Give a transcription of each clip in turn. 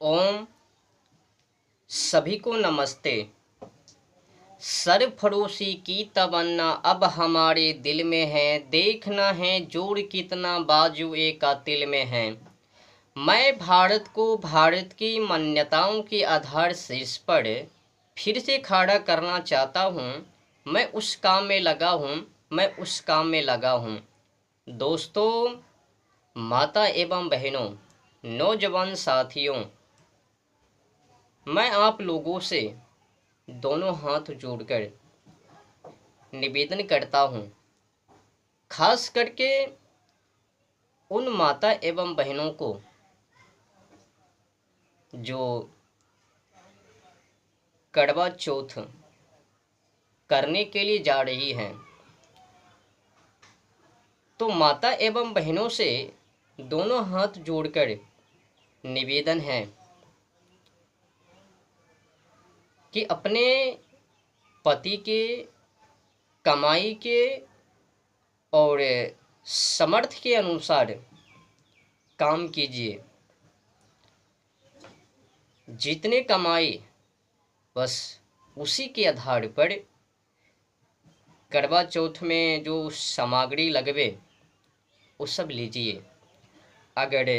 ओम सभी को नमस्ते। सरफरोशी की तमन्ना अब हमारे दिल में है, देखना है जोर कितना बाजुए का तिल में है। मैं भारत को भारत की मान्यताओं के आधार शीर्ष पर फिर से खड़ा करना चाहता हूँ। मैं उस काम में लगा हूँ। दोस्तों, माता एवं बहनों, नौजवान साथियों, मैं आप लोगों से दोनों हाथ जोड़कर निवेदन करता हूँ, खास करके उन माता एवं बहनों को जो करवा चौथ करने के लिए जा रही हैं। तो माता एवं बहनों से दोनों हाथ जोड़कर निवेदन है कि अपने पति के कमाई के और समर्थ के अनुसार काम कीजिए। जितने कमाई बस उसी के आधार पर करवा चौथ में जो सामग्री लगवे वो सब लीजिए। अगर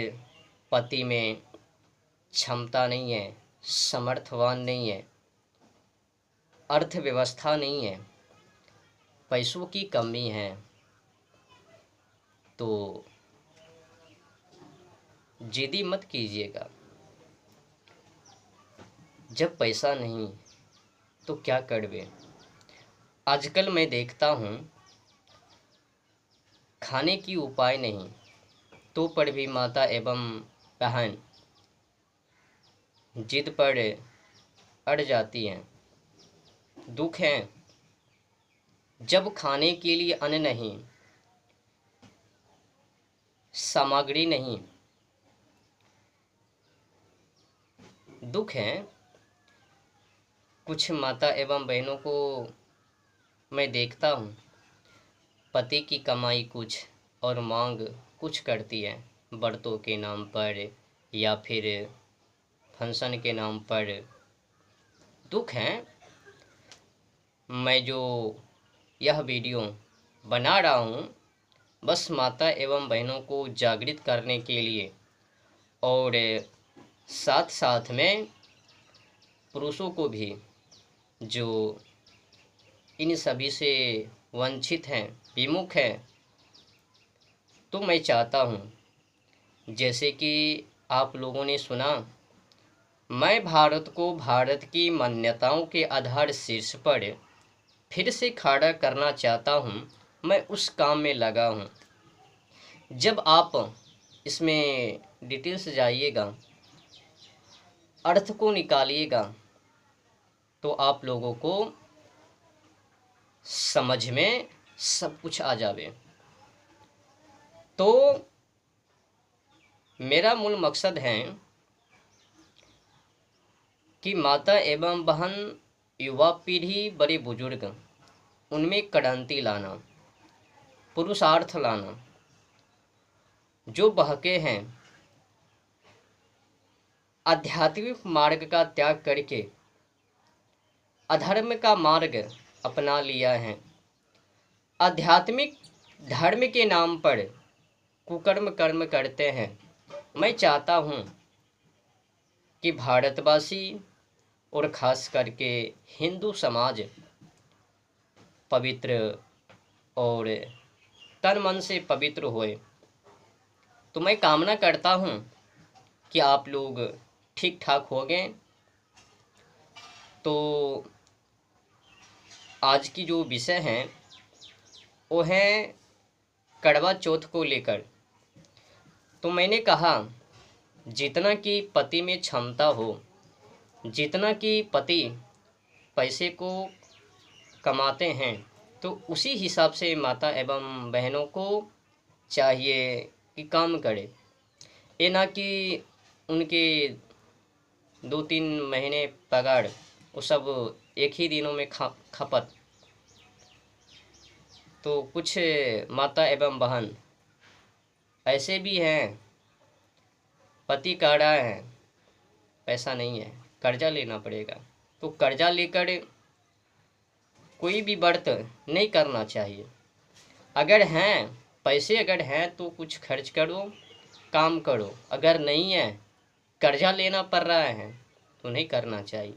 पति में क्षमता नहीं है, समर्थवान नहीं है, अर्थव्यवस्था नहीं है, पैसों की कमी है, तो जिद्दी मत कीजिएगा। जब पैसा नहीं तो क्या करवे। आजकल मैं देखता हूँ खाने की उपाय नहीं तो पर भी माता एवं बहन जिद पर अड़ जाती हैं। दुख है जब खाने के लिए अन्न नहीं, सामग्री नहीं। दुख है कुछ माता एवं बहनों को मैं देखता हूँ, पति की कमाई कुछ और मांग कुछ करती है, व्रतों के नाम पर या फिर फंक्शन के नाम पर। दुख है। मैं जो यह वीडियो बना रहा हूँ बस माता एवं बहनों को जागृत करने के लिए, और साथ साथ में पुरुषों को भी जो इन सभी से वंचित हैं, विमुख हैं। तो मैं चाहता हूँ जैसे कि आप लोगों ने सुना, मैं भारत को भारत की मान्यताओं के आधार शीर्ष पर फिर से खड़ा करना चाहता हूँ। मैं उस काम में लगा हूँ। जब आप इसमें डिटेल्स जाइएगा, अर्थ को निकालिएगा, तो आप लोगों को समझ में सब कुछ आ जावे। तो मेरा मूल मकसद है कि माता एवं बहन, युवा पीढ़ी, बड़े बुजुर्ग, उनमें क्रांति लाना, पुरुषार्थ लाना। जो बहके हैं आध्यात्मिक मार्ग का त्याग करके अधर्म का मार्ग अपना लिया है, आध्यात्मिक धर्म के नाम पर कुकर्म कर्म करते हैं। मैं चाहता हूँ कि भारतवासी और खास करके हिंदू समाज पवित्र और तन मन से पवित्र होए। तो मैं कामना करता हूँ कि आप लोग ठीक ठाक हो गए। तो आज की जो विषय है वो है करवा चौथ को लेकर। तो मैंने कहा जितना कि पति में क्षमता हो, जितना कि पति पैसे को कमाते हैं, तो उसी हिसाब से माता एवं बहनों को चाहिए कि काम करे। ये ना कि उनके 2-3 महीने पगार वो सब एक ही दिनों में खपत। तो कुछ माता एवं बहन ऐसे भी हैं, पति काढ़ा है, पैसा नहीं है, कर्जा लेना पड़ेगा। तो कर्जा लेकर कोई भी व्रत नहीं करना चाहिए। अगर हैं पैसे, अगर हैं तो कुछ खर्च करो, काम करो। अगर नहीं है, कर्जा लेना पड़ रहा है, तो नहीं करना चाहिए।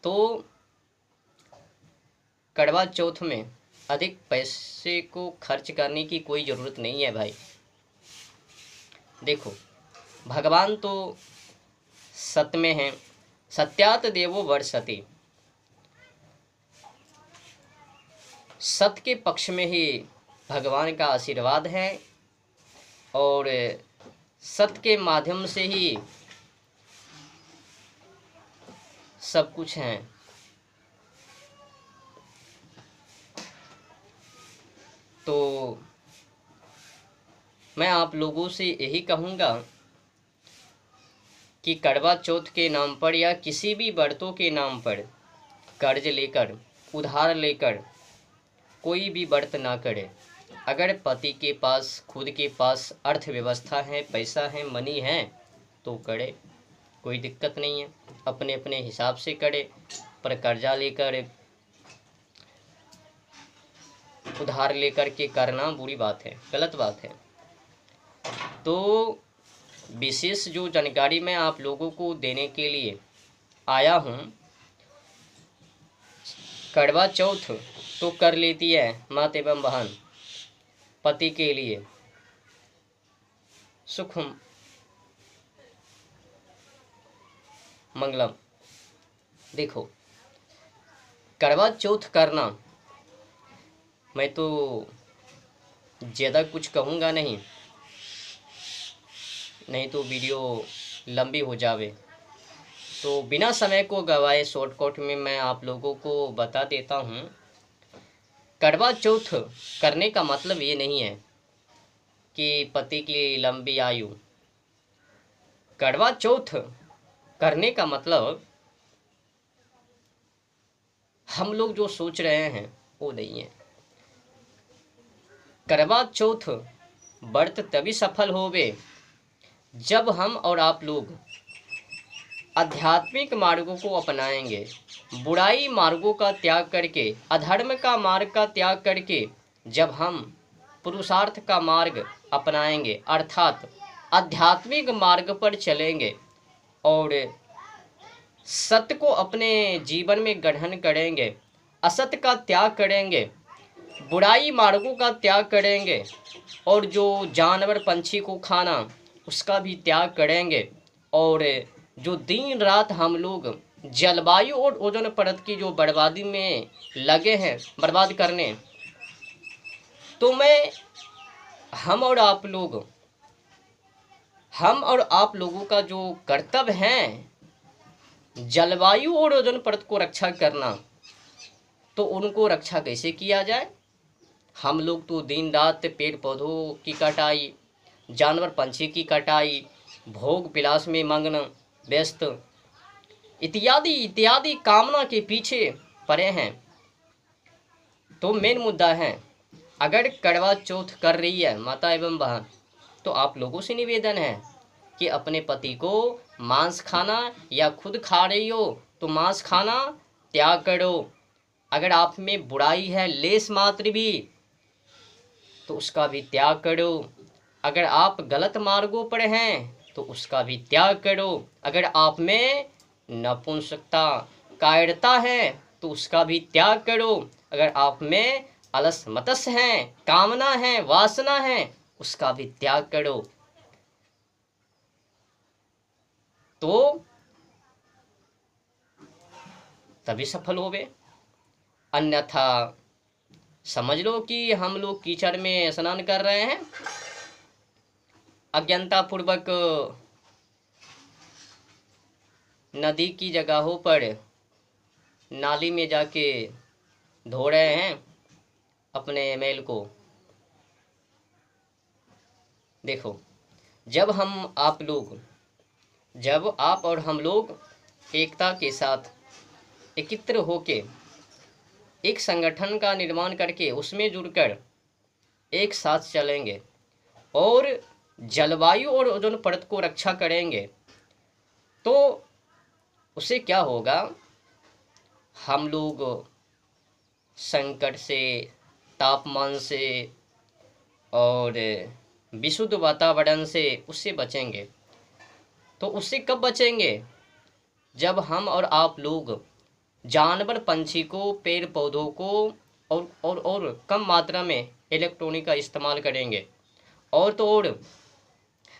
तो करवा चौथ में अधिक पैसे को खर्च करने की कोई ज़रूरत नहीं है भाई। देखो, भगवान तो सत्य में हैं, सत्यात देवो वर्षति। सत्य के पक्ष में ही भगवान का आशीर्वाद है और सत्य के माध्यम से ही सब कुछ है। तो मैं आप लोगों से यही कहूँगा कि करवा चौथ के नाम पर या किसी भी व्रतों के नाम पर कर्ज लेकर, उधार लेकर कोई भी व्रत ना करे। अगर पति के पास, खुद के पास अर्थव्यवस्था है, पैसा है, मनी है, तो करे, कोई दिक्कत नहीं है। अपने अपने हिसाब से करे, पर कर्जा लेकर, उधार लेकर के करना बुरी बात है, गलत बात है। तो विशेष जो जानकारी मैं आप लोगों को देने के लिए आया हूँ, करवा चौथ तो कर लेती है माता एवं बहन पति के लिए सुख मंगलम। देखो, करवा चौथ करना, मैं तो ज़्यादा कुछ कहूँगा नहीं, नहीं तो वीडियो लंबी हो जावे। तो बिना समय को गवाए शॉर्टकट में मैं आप लोगों को बता देता हूँ। करवा चौथ करने का मतलब ये नहीं है कि पति की लंबी आयु। करवा चौथ करने का मतलब हम लोग जो सोच रहे हैं वो नहीं है। करवा चौथ व्रत तभी सफल होवे जब हम और आप लोग आध्यात्मिक मार्गों को अपनाएंगे, बुराई मार्गों का त्याग करके, अधर्म का मार्ग का त्याग करके जब हम पुरुषार्थ का मार्ग अपनाएंगे, अर्थात आध्यात्मिक मार्ग पर चलेंगे और सत्य को अपने जीवन में ग्रहण करेंगे, असत्य का त्याग करेंगे, बुराई मार्गों का त्याग करेंगे और जो जानवर पंछी को खाना उसका भी त्याग करेंगे, और जो दिन रात हम लोग जलवायु और ओजोन परत की जो बर्बादी में लगे हैं, बर्बाद करने, तो मैं हम और आप लोगों का जो कर्तव्य है जलवायु और ओजोन परत को रक्षा करना, तो उनको रक्षा कैसे किया जाए। हम लोग तो दिन रात पेड़ पौधों की कटाई, जानवर पंछी की कटाई, भोग विलास में मग्न व्यस्त इत्यादि इत्यादि कामना के पीछे पड़े हैं। तो मेन मुद्दा है, अगर करवा चौथ कर रही है माता एवं बहन, तो आप लोगों से निवेदन है कि अपने पति को मांस खाना या खुद खा रही हो तो मांस खाना त्याग करो। अगर आप में बुराई है लेस मात्र भी, तो उसका भी त्याग करो। अगर आप गलत मार्गों पर हैं तो उसका भी त्याग करो। अगर आप में नपुंसकता, कायरता है तो उसका भी त्याग करो। अगर आप में अलस मतस है, कामना है, वासना है, उसका भी त्याग करो। तो तभी सफल होवे। अन्यथा समझ लो कि हम लोग कीचड़ में स्नान कर रहे हैं, अज्ञानता पूर्वक नदी की जगहों पर नाली में जाके धो रहे हैं अपने मैल को। देखो, जब आप और हम लोग एकता के साथ एकत्र होके एक संगठन का निर्माण करके उसमें जुड़कर एक साथ चलेंगे और जलवायु और ओजोन परत को रक्षा करेंगे, तो उससे क्या होगा, हम लोग संकट से, तापमान से और विशुद्ध वातावरण से उससे बचेंगे। तो उससे कब बचेंगे, जब हम और आप लोग जानवर पंछी को, पेड़ पौधों को और कम मात्रा में इलेक्ट्रॉनिक का इस्तेमाल करेंगे। और तो और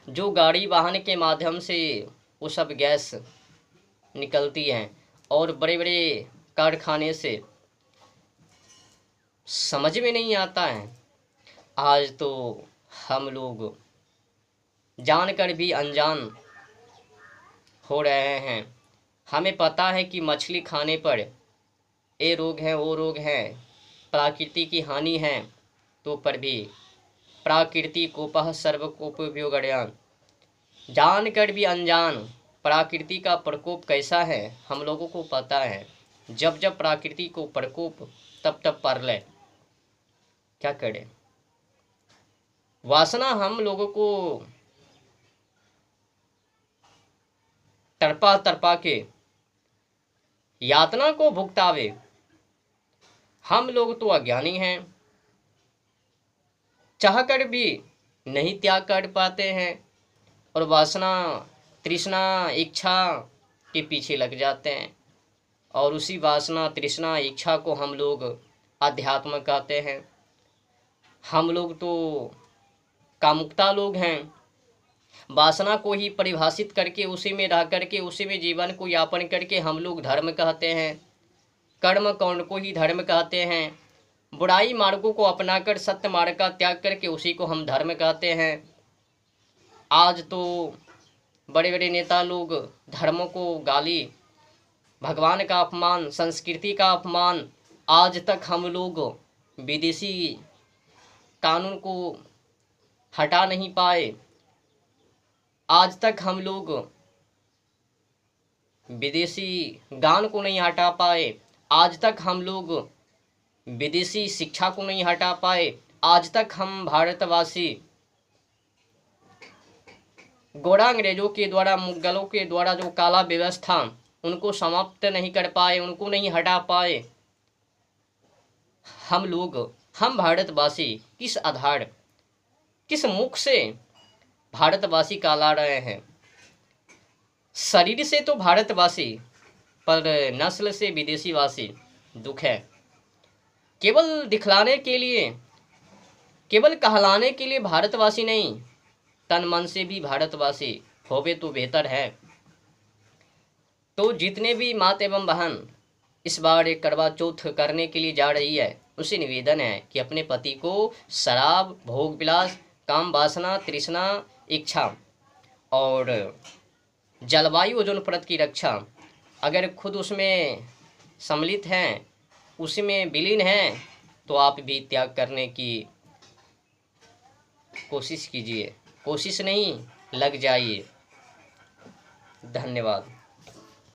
जो गाड़ी वाहन के माध्यम से वो सब गैस निकलती हैं और बड़े बड़े कारखाने से, समझ में नहीं आता है। आज तो हम लोग जानकर भी अनजान हो रहे हैं। हमें पता है कि मछली खाने पर ये रोग हैं, वो रोग हैं, प्रकृति की हानि है, तो पर भी प्रकृति कोपः सर्वकोपवियोगर्यान, जानकर भी अनजान प्रकृति का प्रकोप कैसा है हम लोगों को पता है। जब जब प्रकृति को प्रकोप, तब तब परलय। क्या करें, वासना हम लोगों को तड़पा तड़पा के यातना को भुगतावे। हम लोग तो अज्ञानी हैं, चाहकर भी नहीं त्याग कर पाते हैं और वासना, तृष्णा, इच्छा के पीछे लग जाते हैं। और उसी वासना, तृष्णा, इच्छा को हम लोग अध्यात्म कहते हैं। हम लोग तो कामुकता लोग हैं। वासना को ही परिभाषित करके, उसी में रह करके, उसी में जीवन को यापन करके हम लोग धर्म कहते हैं। कर्म कांड को ही धर्म कहते हैं। बुराई मार्गों को अपनाकर सत्य मार्ग का त्याग करके उसी को हम धर्म कहते हैं। आज तो बड़े बड़े नेता लोग धर्मों को गाली, भगवान का अपमान, संस्कृति का अपमान। आज तक हम लोग विदेशी कानून को हटा नहीं पाए। आज तक हम लोग विदेशी गान को नहीं हटा पाए। आज तक हम लोग विदेशी शिक्षा को नहीं हटा पाए। आज तक हम भारतवासी गोरा अंग्रेजों के द्वारा, मुगलों के द्वारा जो काला व्यवस्था, उनको समाप्त नहीं कर पाए, उनको नहीं हटा पाए। हम लोग, हम भारतवासी किस आधार, किस मुख से भारतवासी कहला रहे हैं? शरीर से तो भारतवासी, पर नस्ल से विदेशीवासी। दुख है। केवल दिखलाने के लिए, केवल कहलाने के लिए भारतवासी नहीं, तन मन से भी भारतवासी होवे तो बेहतर है। तो जितने भी माता एवं बहन इस बार एक करवा चौथ करने के लिए जा रही है, उसे निवेदन है कि अपने पति को शराब, भोग विलास, काम वासना, तृष्णा, इच्छा और जलवायु ओजोन परत की रक्षा, अगर खुद उसमें सम्मिलित हैं, उसी में विलीन हैं, तो आप भी त्याग करने की कोशिश कीजिए। कोशिश नहीं, लग जाइए। धन्यवाद।